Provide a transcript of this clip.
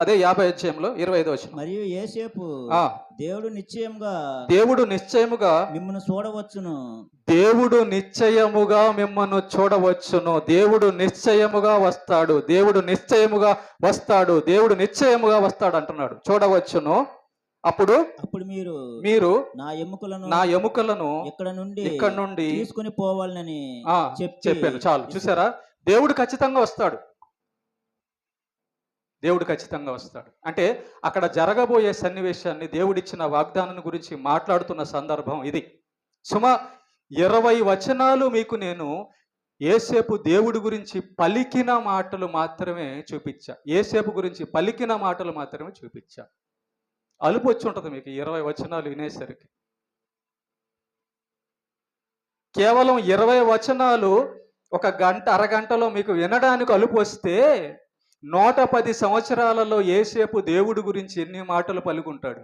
అదే 50 అధ్యాయంలో 25 వచనం. మరియు యేసేపు ఆ దేవుడు నిశ్చయముగా దేవుడు నిశ్చయముగా మిమ్మల్ని చూడవచ్చును. దేవుడు నిశ్చయముగా మిమ్మల్ని చూడవచ్చును. దేవుడు నిశ్చయముగా వస్తాడు. దేవుడు నిశ్చయముగా వస్తాడు. దేవుడు నిశ్చయముగా వస్తాడు అంటున్నాడు. చూడవచ్చును. అప్పుడు మీరు మీరు నా ఎముకలను ఇక్కడ నుండి తీసుకుని పోవాలని చెప్పాను. చాలు. చూసారా, దేవుడు ఖచ్చితంగా వస్తాడు. దేవుడు ఖచ్చితంగా వస్తాడు అంటే అక్కడ జరగబోయే సన్నివేశాన్ని, దేవుడిచ్చిన వాగ్దానం గురించి మాట్లాడుతున్న సందర్భం ఇది. సుమా 20 వచనాలు మీకు నేను యేసేపు దేవుడి గురించి పలికిన మాటలు మాత్రమే చూపించా. యేసేపు గురించి పలికిన మాటలు మాత్రమే చూపించా. అలుపు వచ్చి ఉంటుంది మీకు 20 వచనాలు వినేసరికి. కేవలం 20 వచనాలు ఒక గంట అరగంటలో మీకు వినడానికి అలుపు వస్తే 110 సంవత్సరాలలో యేసేపు దేవుడి గురించి ఎన్ని మాటలు పలుకుంటాడు.